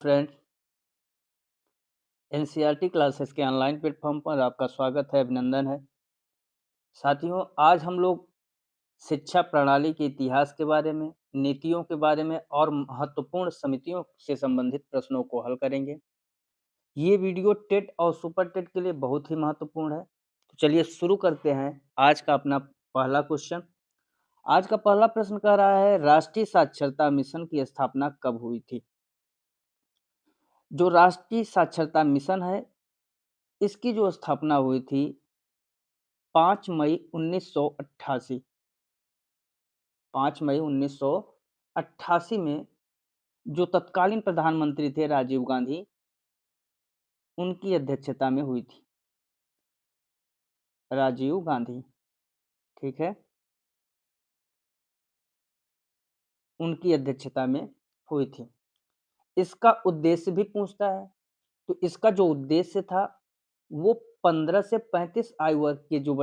Friends, NCERT classes के online platform पर आपका स्वागत है, अभिनंदन है। साथियों, आज हम लोग शिक्षा प्रणाली के इतिहास के बारे में, नीतियों के बारे में और महत्वपूर्ण समितियों से संबंधित प्रश्नों को हल करेंगे। ये वीडियो टेट और सुपर टेट के लिए बहुत ही महत्वपूर्ण है। तो चलिए शुरू करते हैं आज का अपना पहला क्वेश्चन। आज का पहला प्रश्न कह रहा है, राष्ट्रीय साक्षरता मिशन की स्थापना कब हुई थी? जो राष्ट्रीय साक्षरता मिशन है, इसकी जो स्थापना हुई थी 5 मई 1988। 5 मई 1988 में जो तत्कालीन प्रधानमंत्री थे राजीव गांधी, उनकी अध्यक्षता में हुई थी। राजीव गांधी, ठीक है, उनकी अध्यक्षता में हुई थी। इसका उद्देश्य भी पूछता है, तो इसका जो उद्देश्य था वो 15 से 35 आयु वर्ग के जो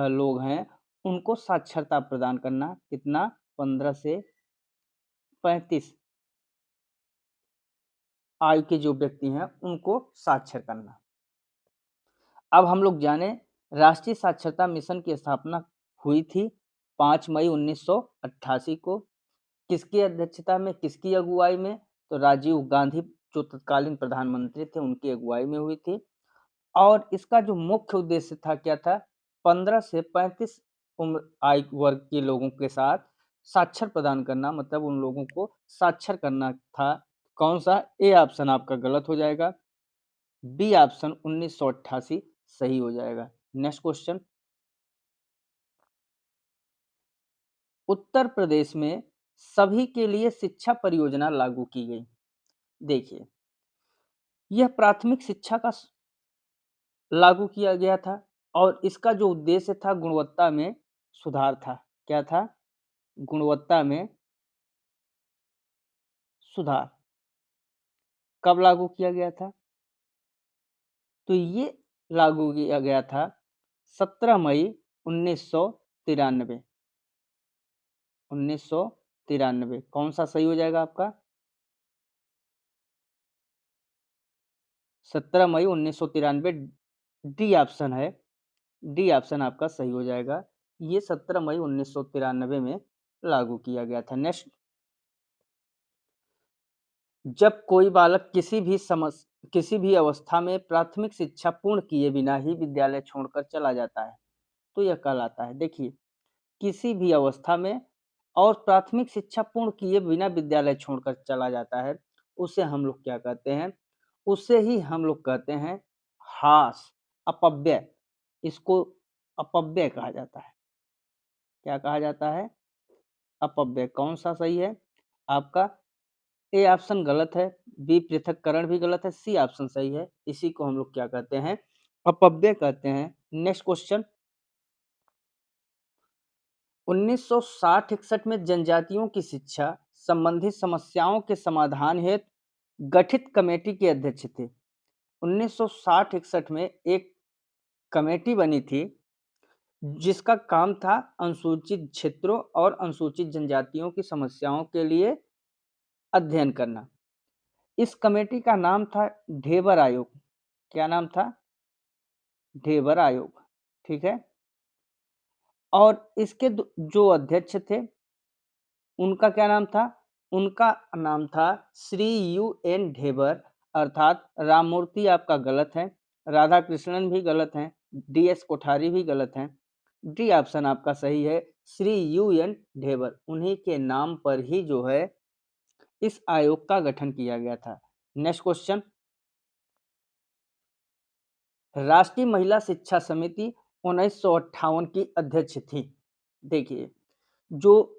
लोग हैं, उनको साक्षरता प्रदान करना। कितना? 15 से 35 आयु के जो व्यक्ति हैं, उनको साक्षर करना। अब हम लोग जाने, राष्ट्रीय साक्षरता मिशन की स्थापना हुई थी 5 मई 1988 को। किसकी अध्यक्षता में, किसकी अगुवाई में? तो राजीव गांधी जो तत्कालीन प्रधानमंत्री थे, उनकी अगुवाई में हुई थी। और इसका जो मुख्य उद्देश्य था क्या था? 15 से 35 उम्र आयु वर्ग के लोगों के साथ साक्षर प्रदान करना, मतलब उन लोगों को साक्षर करना था। कौन सा? ए ऑप्शन आपका गलत हो जाएगा, बी ऑप्शन 1988 सही हो जाएगा। नेक्स्ट क्वेश्चन, उत्तर प्रदेश में सभी के लिए शिक्षा परियोजना लागू की गई। देखिए, यह प्राथमिक शिक्षा का लागू किया गया था और इसका जो उद्देश्य था गुणवत्ता में सुधार था। क्या था? गुणवत्ता में सुधार। कब लागू किया गया था? तो ये लागू किया गया था 17 मई 1993। 1993 कौन सा सही हो जाएगा आपका? 17 मई 1993 डी ऑप्शन है। डी ऑप्शन आपका सही हो जाएगा। ये 17 मई 1993 में लागू किया गया था। नेक्स्ट, जब कोई बालक किसी भी अवस्था में प्राथमिक शिक्षा पूर्ण किए बिना ही विद्यालय छोड़कर चला जाता है, तो यह कहलाता है। देखिए, किसी भी अवस्था में और प्राथमिक शिक्षा पूर्ण किए बिना विद्यालय छोड़कर चला जाता है, उसे हम लोग क्या कहते हैं? उसे ही हम लोग कहते हैं ह्रास, अपव्यय। इसको अपव्यय कहा जाता है। क्या कहा जाता है? अपव्यय। कौन सा सही है आपका? ए ऑप्शन गलत है, बी पृथक्करण भी गलत है, सी ऑप्शन सही है। इसी को हम लोग क्या कहते हैं? अपव्यय कहते हैं। नेक्स्ट क्वेश्चन, 1960-61 में जनजातियों की शिक्षा संबंधी समस्याओं के समाधान हेतु गठित कमेटी के अध्यक्ष थे। 1960-61 में एक कमेटी बनी थी जिसका काम था अनुसूचित क्षेत्रों और अनुसूचित जनजातियों की समस्याओं के लिए अध्ययन करना। इस कमेटी का नाम था ढेबर आयोग। क्या नाम था? ढेबर आयोग, ठीक है। और इसके जो अध्यक्ष थे, उनका क्या नाम था? उनका नाम था श्री UN ढेबर, अर्थात राममूर्ति आपका गलत है, राधा कृष्णन भी गलत हैं, DS कोठारी भी गलत हैं। डी ऑप्शन आपका सही है, श्री UN ढेबर। उन्हीं के नाम पर ही जो है इस आयोग का गठन किया गया था। नेक्स्ट क्वेश्चन, राष्ट्रीय महिला शिक्षा समिति 1958 की अध्यक्ष थी। देखिए, जो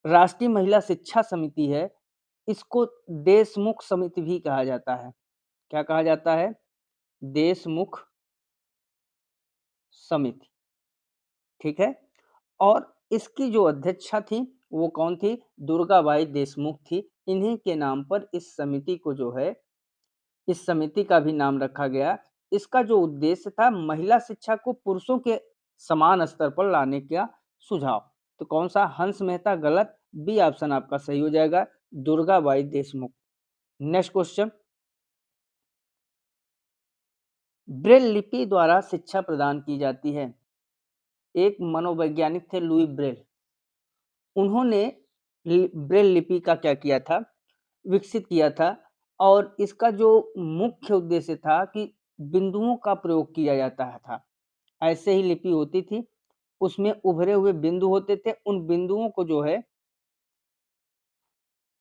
राष्ट्रीय महिला शिक्षा समिति है, इसको देशमुख समिति भी कहा जाता है। क्या कहा जाता है? देशमुख समिति, ठीक है। और इसकी जो अध्यक्षा थी वो कौन थी? दुर्गाबाई देशमुख थी। इन्हीं के नाम पर इस समिति को जो है, इस समिति का भी नाम रखा गया। इसका जो उद्देश्य था महिला शिक्षा को पुरुषों के समान स्तर पर लाने का सुझाव। तो कौन सा? हंस मेहता गलत, बी ऑप्शन आपका सही हो जाएगा, Durgabai Deshmukh. Next question, Braille लिपि द्वारा शिक्षा प्रदान की जाती है। एक मनोवैज्ञानिक थे लुई ब्रेल, उन्होंने ब्रेल लिपि का क्या किया था, विकसित किया था। और इसका जो मुख्य उद्देश्य था कि बिंदुओं का प्रयोग किया जाता था। ऐसे ही लिपि होती थी, उसमें उभरे हुए बिंदु होते थे, उन बिंदुओं को जो है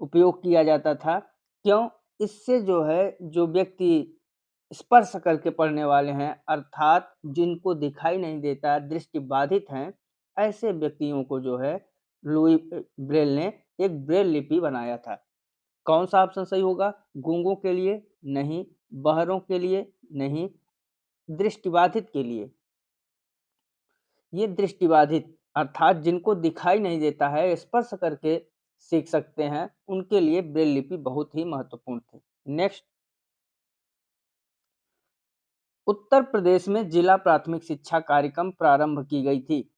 उपयोग किया जाता था। क्यों? इससे जो है जो व्यक्ति स्पर्श करके पढ़ने वाले हैं, अर्थात जिनको दिखाई नहीं देता, दृष्टि बाधित हैं, ऐसे व्यक्तियों को जो है लुई ब्रेल ने एक ब्रेल लिपि बनाया था। कौन सा ऑप्शन सही होगा? गूंगों के लिए नहीं, बहरों के लिए नहीं, दृष्टिबाधित के लिए। ये दृष्टिबाधित अर्थात जिनको दिखाई नहीं देता है, स्पर्श करके सीख सकते हैं, उनके लिए ब्रेल लिपि बहुत ही महत्वपूर्ण थी। नेक्स्ट, उत्तर प्रदेश में जिला प्राथमिक शिक्षा कार्यक्रम प्रारंभ की गई थी।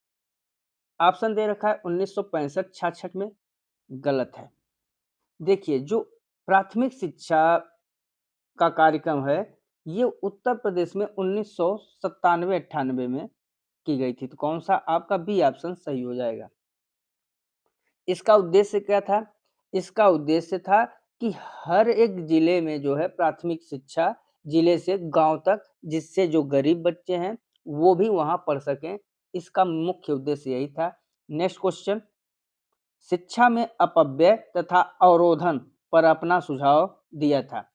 ऑप्शन दे रखा है 1965-66 में, गलत है। देखिए, जो प्राथमिक शिक्षा का कार्यक्रम है, ये उत्तर प्रदेश में 1997-98 में की गई थी। तो कौन सा आपका बी ऑप्शन सही हो जाएगा। इसका उद्देश्य क्या था? इसका उद्देश्य था कि हर एक जिले में जो है प्राथमिक शिक्षा, जिले से गांव तक, जिससे जो गरीब बच्चे हैं वो भी वहां पढ़ सकें। इसका मुख्य उद्देश्य यही था। नेक्स्ट क्वेश्चन, शिक्षा में अपव्यय तथा अवरोधन पर अपना सुझाव दिया था।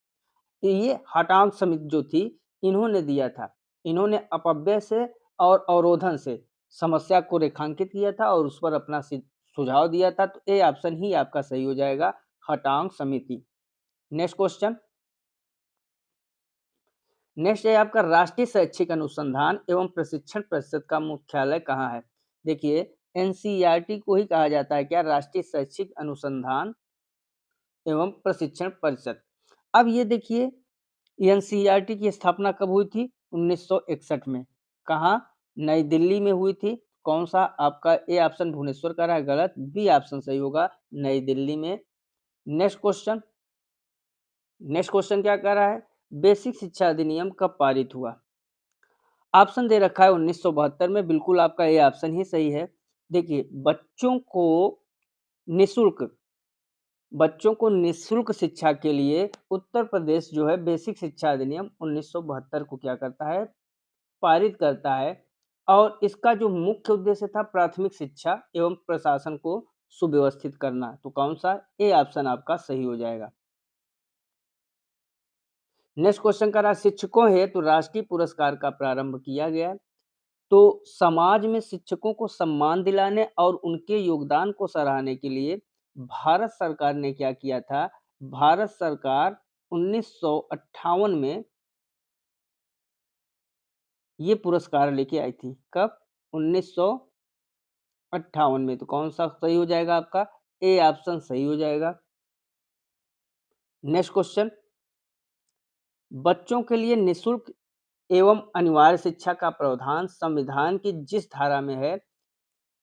ये हटांग समिति जो थी, इन्होंने दिया था। इन्होंने अपव्यय से और अवरोधन से समस्या को रेखांकित किया था और उस पर अपना सुझाव दिया था। तो ए ऑप्शन ही आपका सही हो जाएगा, हटांग समिति। नेक्स्ट क्वेश्चन, नेक्स्ट है आपका राष्ट्रीय शैक्षिक अनुसंधान एवं प्रशिक्षण परिषद का मुख्यालय कहाँ है? देखिए, एनसीईआरटी को ही कहा जाता है क्या, राष्ट्रीय शैक्षिक अनुसंधान एवं प्रशिक्षण परिषद। अब ये देखिए, एनसीईआरटी की स्थापना कब हुई थी? 1961 में। कहाँ? नई दिल्ली में हुई थी। कौन सा आपका ए ऑप्शन भुवनेश्वर का रहा है, गलत। बी ऑप्शन सही होगा, नई दिल्ली में। नेक्स्ट क्वेश्चन, नेक्स्ट क्वेश्चन क्या कह रहा है? बेसिक शिक्षा अधिनियम कब पारित हुआ? ऑप्शन दे रखा है 1972 में, बिल्कुल आपका ए ऑप्शन ही सही है। देखिए, निःशुल्क बच्चों को निःशुल्क शिक्षा के लिए उत्तर प्रदेश जो है बेसिक शिक्षा अधिनियम 1972 को क्या करता है, पारित करता है। और इसका जो मुख्य उद्देश्य था प्राथमिक शिक्षा एवं प्रशासन को सुव्यवस्थित करना। तो कौन सा ए ऑप्शन आपका सही हो जाएगा। नेक्स्ट क्वेश्चन का रहा, शिक्षकों हेतु राष्ट्रीय पुरस्कार का प्रारंभ किया गया। तो समाज में शिक्षकों को सम्मान दिलाने और उनके योगदान को सराहने के लिए भारत सरकार ने क्या किया था? भारत सरकार 1958 में ये पुरस्कार लेके आई थी। कब? 1958 में। तो कौन सा सही हो जाएगा आपका? ए ऑप्शन सही हो जाएगा। नेक्स्ट क्वेश्चन, बच्चों के लिए निःशुल्क एवं अनिवार्य शिक्षा का प्रावधान संविधान की जिस धारा में है,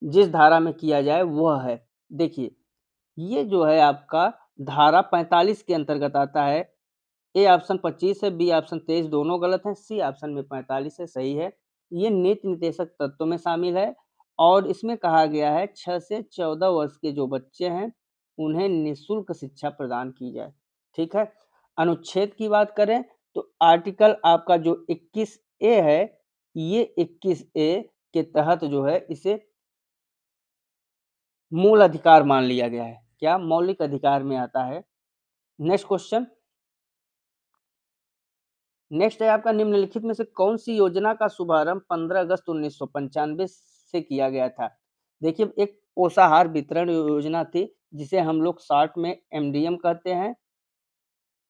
जिस धारा में किया जाए वह है। देखिए, ये जो है आपका धारा 45 के अंतर्गत आता है। ए ऑप्शन 25 है, बी ऑप्शन 23, दोनों गलत हैं। सी ऑप्शन में 45 है, सही है। ये नीति निर्देशक तत्वों में शामिल है और इसमें कहा गया है 6 से 14 वर्ष के जो बच्चे हैं उन्हें निःशुल्क शिक्षा प्रदान की जाए। ठीक है। अनुच्छेद की बात करें तो आर्टिकल आपका जो 21 ए है, ये 21 ए के तहत जो है इसे मूल अधिकार मान लिया गया है। क्या? मौलिक अधिकार में आता है। नेक्स्ट क्वेश्चन, नेक्स्ट है आपका, निम्नलिखित में से कौन सी योजना का शुभारंभ 15 अगस्त 1995 से किया गया था? देखिए, एक पोषाहार वितरण योजना थी जिसे हम लोग शॉर्ट में एमडीएम कहते हैं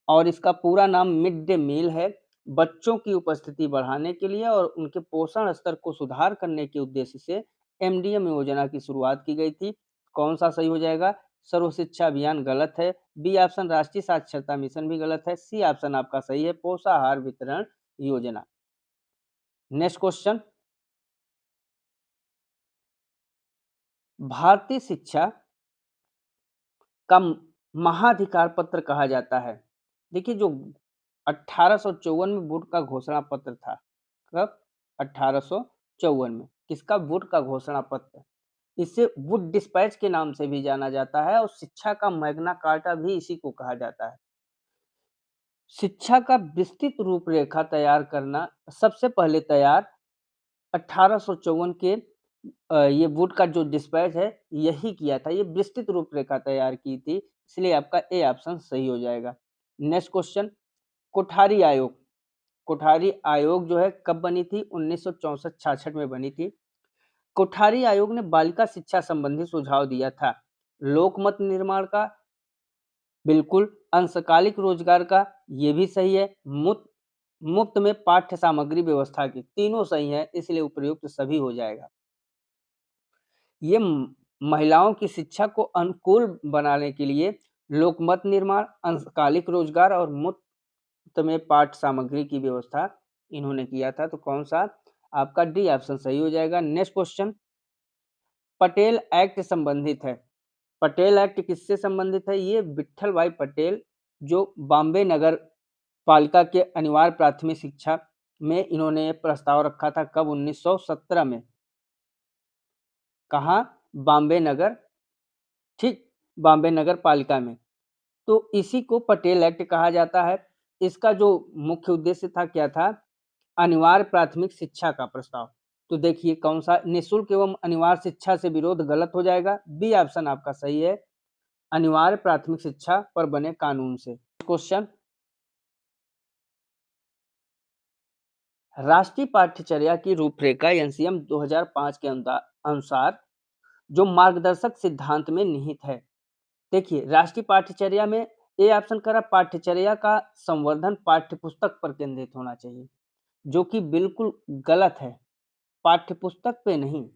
और इसका पूरा नाम मिड डे मील है। बच्चों की उपस्थिति बढ़ाने के लिए और उनके पोषण स्तर को सुधार करने के उद्देश्य से एमडीएम योजना की शुरुआत की गई थी। कौन सा सही हो जाएगा? सर्व शिक्षा अभियान गलत है। बी ऑप्शन राष्ट्रीय साक्षरता मिशन भी गलत है। सी ऑप्शन आपका सही है, पोषाहार वितरण योजना। नेक्स्ट क्वेश्चन, भारतीय शिक्षा का महाधिकार पत्र कहा जाता है। देखिए जो 1854 में वुड का घोषणा पत्र था, कब? 1854 में। किसका? वुड का घोषणा पत्र। इसे वुड डिस्पैच के नाम से भी जाना जाता है और शिक्षा का मैग्ना कार्टा भी इसी को कहा जाता है। शिक्षा का विस्तृत रूपरेखा तैयार करना सबसे पहले तैयार 1854 के ये वुड का जो डिस्पैच है यही किया था। ये विस्तृत रूपरेखा तैयार की थी, इसलिए आपका ए ऑप्शन सही हो जाएगा। नेक्स्ट क्वेश्चन, कोठारी आयोग। कोठारी आयोग जो है कब बनी थी? 1964-66 में बनी थी। कोठारी आयोग ने बालिका शिक्षा संबंधी सुझाव दिया था। लोकमत निर्माण का, बिल्कुल। अंशकालिक रोजगार का, ये भी सही है। मुफ्त में पाठ्य सामग्री व्यवस्था की, तीनों सही है, इसलिए उपयुक्त सभी हो जाएगा। ये महिलाओं की शिक्षा को अनुकूल बनाने के लिए लोकमत निर्माण, अंशकालिक रोजगार और मुफ्त में पाठ्य सामग्री की व्यवस्था इन्होंने किया था। तो कौन सा? आपका डी ऑप्शन सही हो जाएगा। नेक्स्ट क्वेश्चन, पटेल एक्ट संबंधित है। पटेल एक्ट किससे संबंधित है? ये विट्ठल भाई पटेल जो बॉम्बे नगर पालिका के अनिवार्य प्राथमिक शिक्षा में इन्होंने प्रस्ताव रखा था। कब? 1917 में। कहाँ? बॉम्बे नगर, ठीक, बॉम्बे नगर पालिका में। तो इसी को पटेल एक्ट कहा जाता है। इसका जो मुख्य उद्देश्य था क्या था? अनिवार्य प्राथमिक शिक्षा का प्रस्ताव। तो देखिए कौन सा? निःशुल्क एवं अनिवार्य शिक्षा से विरोध गलत हो जाएगा। बी ऑप्शन आपका सही है, अनिवार्य प्राथमिक शिक्षा पर बने कानून से। क्वेश्चन, राष्ट्रीय पाठ्यचर्या की रूपरेखा एनसीएम 2005 के अनुसार जो मार्गदर्शक सिद्धांत में निहित है। देखिए राष्ट्रीय पाठ्यचर्या में ए ऑप्शन करा, पाठ्यचर्या का संवर्धन पाठ्यपुस्तक पर केंद्रित होना चाहिए, जो कि बिल्कुल गलत है, पाठ्यपुस्तक पे नहीं।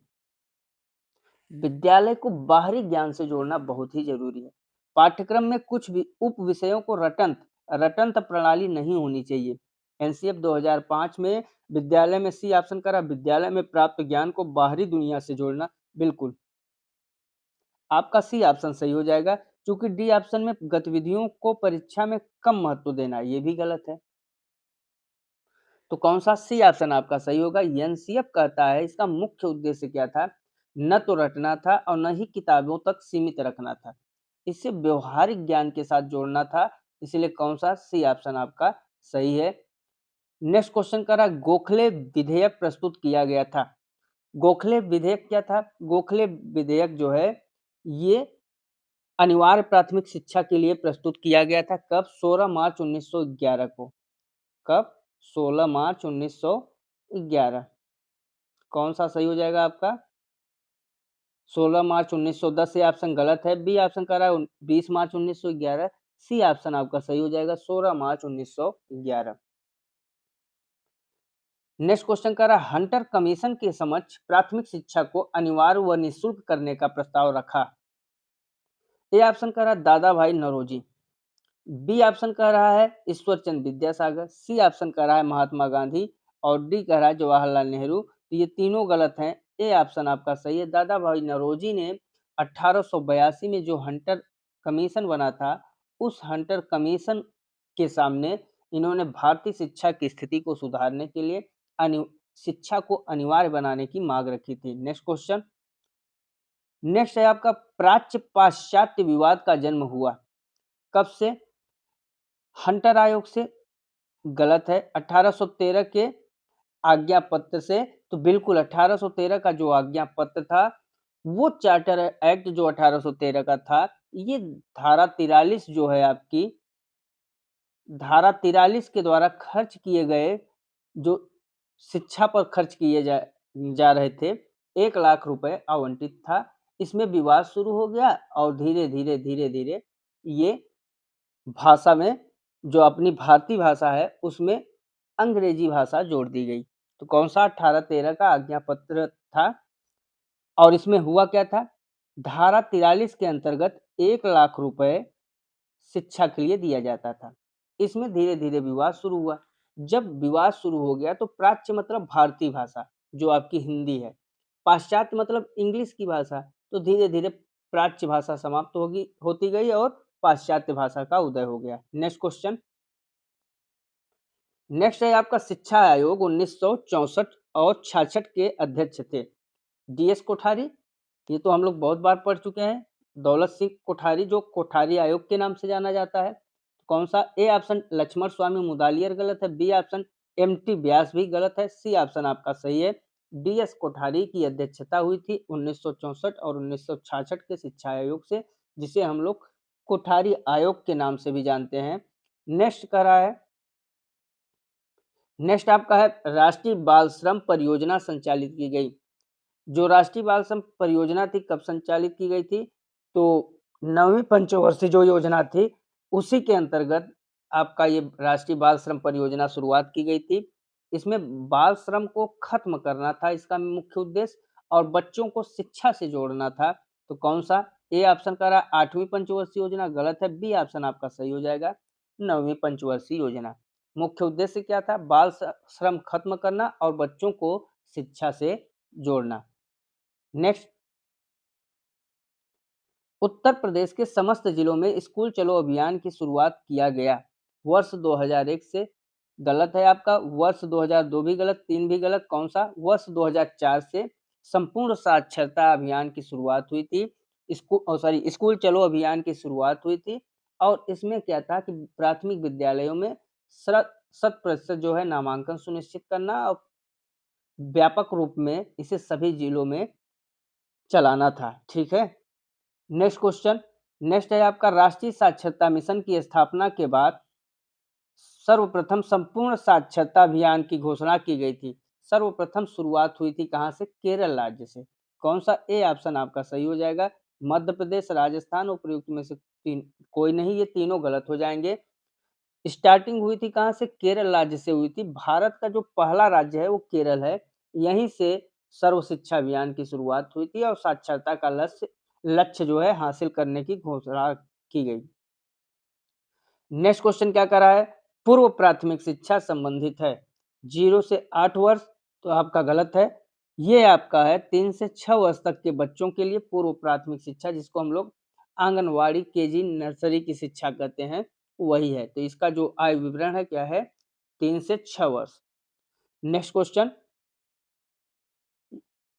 विद्यालय को बाहरी ज्ञान से जोड़ना बहुत ही जरूरी है। पाठ्यक्रम में कुछ भी उप विषयों को रटंत प्रणाली नहीं होनी चाहिए। एनसीएफ 2005 में विद्यालय में सी ऑप्शन करा, विद्यालय में प्राप्त ज्ञान को बाहरी दुनिया से जोड़ना, बिल्कुल आपका सी ऑप्शन सही हो जाएगा। क्योंकि डी ऑप्शन में गतिविधियों को परीक्षा में कम महत्व देना, ये भी गलत है। तो कौन सा? सी ऑप्शन आपका सही होगा। एनसीएफ कहता है इसका मुख्य उद्देश्य क्या था? न तो रटना था और न ही किताबों तक सीमित रखना था, इसे व्यवहारिक ज्ञान के साथ जोड़ना था। इसलिए कौन सा? सी ऑप्शन आपका सही है। नेक्स्ट क्वेश्चन करा, गोखले विधेयक प्रस्तुत किया गया था। गोखले विधेयक क्या था? गोखले विधेयक जो है ये अनिवार्य प्राथमिक शिक्षा के लिए प्रस्तुत किया गया था। कब? 16 मार्च 1911 को। कब? 16 मार्च 1911। कौन सा सही हो जाएगा आपका? 16 मार्च 1910 से ऑप्शन गलत है। बी ऑप्शन कह रहा है 20 मार्च 1911। सी ऑप्शन आपका सही हो जाएगा, 16 मार्च 1911। नेक्स्ट क्वेश्चन कह रहा है, हंटर कमीशन के समक्ष प्राथमिक शिक्षा को अनिवार्य व निःशुल्क करने का प्रस्ताव रखा। ए ऑप्शन कह रहा है दादा भाई नौरोजी, बी ऑप्शन कह रहा है ईश्वर चंद्र विद्यासागर, सी ऑप्शन कह रहा है महात्मा गांधी और डी कह रहा है जवाहरलाल नेहरू। तो ये तीनों गलत हैं। ए ऑप्शन आपका सही है। दादा भाई नौरोजी ने 1882 में जो हंटर कमीशन बना था, उस हंटर कमीशन के सामने इन्होंने भारतीय शिक्षा की स्थिति को सुधारने के लिए शिक्षा को अनिवार्य बनाने की मांग रखी थी। नेक्स्ट क्वेश्चन, नेक्स्ट है आपका, प्राच्य पाश्चात्य विवाद का जन्म हुआ कब से? हंटर आयोग से, गलत है। 1813 के आज्ञा पत्र से। तो बिल्कुल 1813 का जो आज्ञा पत्र था, वो चार्टर एक्ट जो 1813 का था, ये धारा 43 जो है आपकी, धारा 43 के द्वारा खर्च किए गए, जो शिक्षा पर खर्च किए जा रहे थे, 1 लाख रुपए आवंटित था। इसमें विवाद शुरू हो गया और धीरे धीरे ये भाषा में, जो अपनी भारतीय भाषा है उसमें अंग्रेजी भाषा जोड़ दी गई। तो कौन सा? 1813 का आज्ञा पत्र था। और इसमें हुआ क्या था? धारा 43 के अंतर्गत 1 लाख रुपए शिक्षा के लिए दिया जाता था। इसमें धीरे धीरे विवाद शुरू हुआ। जब विवाद शुरू हो गया तो प्राच्य मतलब भारतीय भाषा जो आपकी हिंदी है, पाश्चात्य मतलब इंग्लिश की भाषा। तो धीरे धीरे प्राच्य भाषा समाप्त होगी होती गई और पाश्चात्य भाषा का उदय हो गया। नेक्स्ट क्वेश्चन, नेक्स्ट है आपका शिक्षा आयोग 1964 और 66 के अध्यक्ष थे DS कोठारी। ये तो हम लोग बहुत बार पढ़ चुके हैं। दौलत सिंह कोठारी जो कोठारी आयोग के नाम से जाना जाता है। कौन सा? ए ऑप्शन लक्ष्मण स्वामी मुदालियर गलत है। बी ऑप्शन MT व्यास भी गलत है। सी ऑप्शन आपका सही है। DS कोठारी की अध्यक्षता हुई थी 1964 और 1966 के शिक्षा आयोग से, जिसे हम लोग कोठारी आयोग के नाम से भी जानते हैं। नेक्स्ट कह रहा है, नेक्स्ट आपका है राष्ट्रीय बाल श्रम परियोजना संचालित की गई। जो राष्ट्रीय बाल श्रम परियोजना थी कब संचालित की गई थी? तो 9वीं पंचवर्षीय जो योजना थी उसी के अंतर्गत आपका ये राष्ट्रीय बाल श्रम परियोजना शुरुआत की गई थी। इसमें बाल श्रम को खत्म करना था इसका मुख्य उद्देश्य, और बच्चों को शिक्षा से जोड़ना था। तो कौन सा? ए ऑप्शन कह रहा है 8वीं पंचवर्षीय योजना गलत है। बी ऑप्शन आपका सही हो जाएगा 9वीं पंचवर्षीय योजना। मुख्य उद्देश्य क्या था? बाल श्रम खत्म करना और बच्चों को शिक्षा से जोड़ना। नेक्स्ट, उत्तर प्रदेश के समस्त जिलों में स्कूल चलो अभियान की शुरुआत किया गया वर्ष 2001 से। गलत है आपका। वर्ष 2002 भी गलत, 3 भी गलत। कौन सा? वर्ष 2004 से संपूर्ण साक्षरता अभियान की शुरुआत हुई थी। स्कूल चलो अभियान की शुरुआत हुई थी, और इसमें क्या था कि प्राथमिक विद्यालयों में 100% जो है नामांकन सुनिश्चित करना, और व्यापक रूप में इसे सभी जिलों में चलाना था। ठीक है। नेक्स्ट क्वेश्चन, नेक्स्ट है आपका राष्ट्रीय साक्षरता मिशन की स्थापना के बाद सर्वप्रथम संपूर्ण साक्षरता अभियान की घोषणा की गई थी। सर्वप्रथम शुरुआत हुई थी कहां से? केरल राज्य से। कौन सा? ए ऑप्शन आपका सही हो जाएगा। मध्य प्रदेश, राजस्थान, उपयुक्त में से कोई नहीं, ये तीनों गलत हो जाएंगे। स्टार्टिंग हुई थी कहां से? केरल राज्य से हुई थी। भारत का जो पहला राज्य है वो केरल है। यहीं से सर्व शिक्षा अभियान की शुरुआत हुई थी और साक्षरता का लक्ष्य जो है हासिल करने की घोषणा की गई। नेक्स्ट क्वेश्चन क्या कर रहा है? पूर्व प्राथमिक शिक्षा संबंधित है 0 से 8 वर्ष, तो आपका गलत है। ये आपका है 3 से 6 वर्ष तक के बच्चों के लिए पूर्व प्राथमिक शिक्षा, जिसको हम लोग आंगनवाड़ी, केजी, नर्सरी की शिक्षा कहते हैं, वही है। तो इसका जो आयु विवरण है क्या है? 3 से 6 वर्ष। नेक्स्ट क्वेश्चन,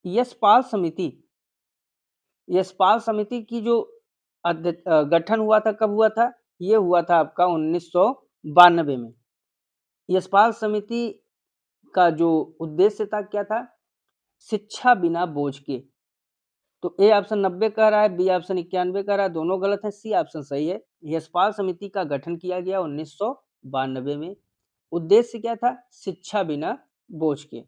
यशपाल समिति, यशपाल समिति की जो गठन हुआ था, कब हुआ था? ये हुआ था आपका 1992 में। यशपाल समिति का जो उद्देश्य था क्या था? शिक्षा बिना बोझ के। तो ए ऑप्शन 90 कह रहा है, बी ऑप्शन 91 कह रहा है, दोनों गलत है। सी ऑप्शन सही है। यशपाल समिति का गठन किया गया 1992 में। उद्देश्य क्या था? शिक्षा बिना बोझ के।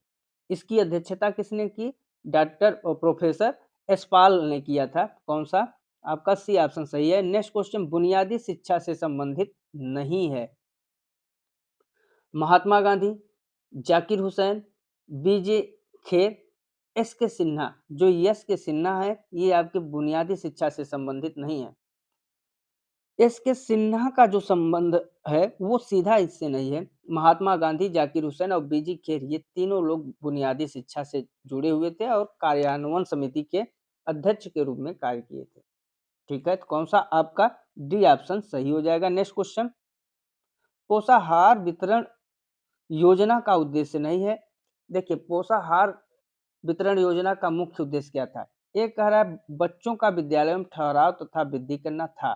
इसकी अध्यक्षता किसने की? डॉक्टर और प्रोफेसर यशपाल ने किया था। कौन सा? आपका सी ऑप्शन सही है। नेक्स्ट क्वेश्चन बुनियादी शिक्षा से संबंधित नहीं है। महात्मा गांधी, जाकिर हुसैन, बीजे खेर, एस के सिन्हा। जो यस के सिन्हा है ये आपके बुनियादी शिक्षा से संबंधित नहीं है। एस के सिन्हा का जो संबंध है वो सीधा इससे नहीं है। महात्मा गांधी, जाकिर हुसैन और बीजी खेर ये तीनों लोग बुनियादी शिक्षा से जुड़े हुए थे और कार्यान्वयन समिति के अध्यक्ष के रूप में कार्य किए थे। ठीक है, तो कौन सा? आपका डी ऑप्शन सही हो जाएगा। नेक्स्ट क्वेश्चन, पोषाहार वितरण योजना का उद्देश्य नहीं है। देखिए, पोषाहार वितरण योजना का मुख्य उद्देश्य क्या था? एक कह रहा है बच्चों का विद्यालय में ठहराव तथा वृद्धि करना था।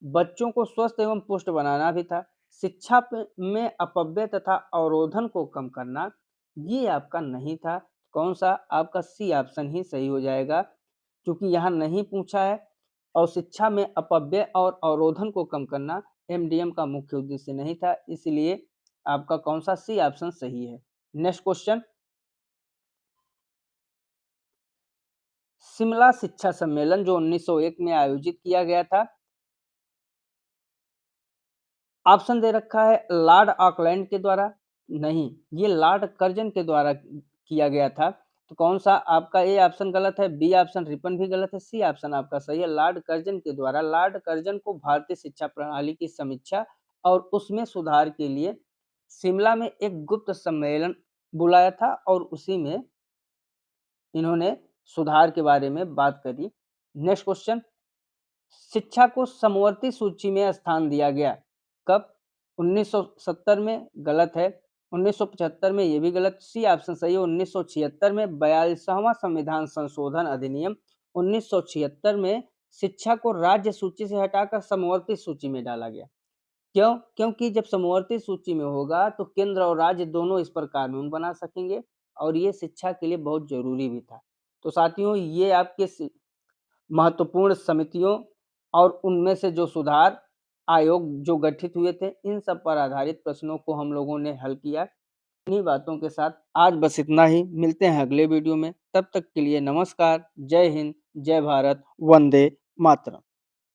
बच्चों को स्वस्थ एवं पुष्ट बनाना भी था। शिक्षा में अपव्यय तथा अवरोधन को कम करना, ये आपका नहीं था। कौन सा? आपका सी ऑप्शन ही सही हो जाएगा, क्योंकि यहाँ नहीं पूछा है। और शिक्षा में अपव्यय और अवरोधन को कम करना MDM का मुख्य उद्देश्य नहीं था, इसलिए आपका कौन सा? सी ऑप्शन सही है। नेक्स्ट क्वेश्चन, शिमला शिक्षा सम्मेलन जो 1901 में आयोजित किया गया था, ऑप्शन दे रखा है लॉर्ड ऑकलैंड के द्वारा, नहीं, ये लॉर्ड कर्जन के द्वारा किया गया था। तो कौन सा? आपका ए ऑप्शन गलत है, बी ऑप्शन रिपन भी गलत है, सी ऑप्शन आपका सही है। लॉर्ड कर्जन के द्वारा, लॉर्ड कर्जन को भारतीय शिक्षा प्रणाली की समीक्षा और उसमें सुधार के लिए शिमला में एक गुप्त सम्मेलन बुलाया था, और उसी में इन्होंने सुधार के बारे में बात करी। नेक्स्ट क्वेश्चन, शिक्षा को समवर्ती सूची में स्थान दिया गया कब? 1970 में, गलत है। 1975 में ये भी गलत, सी ऑप्शन सही है। 1976 में 42वां संविधान संशोधन अधिनियम 1976 में शिक्षा को राज्य सूची से हटाकर समवर्ती सूची में डाला गया। क्यों? क्योंकि जब समवर्ती सूची में होगा तो केंद्र और राज्य दोनों इस पर कानून बना सकेंगे और ये शिक्षा के लिए बहुत ज़रूरी भी था। तो साथियों, ये आपके महत्वपूर्ण समितियों और उनमें से जो सुधार आयोग जो गठित हुए थे, इन सब पर आधारित प्रश्नों को हम लोगों ने हल किया। इन्हीं बातों के साथ आज बस इतना ही। मिलते हैं अगले वीडियो में। तब तक के लिए नमस्कार, जय हिंद, जय भारत, वंदे मातरम।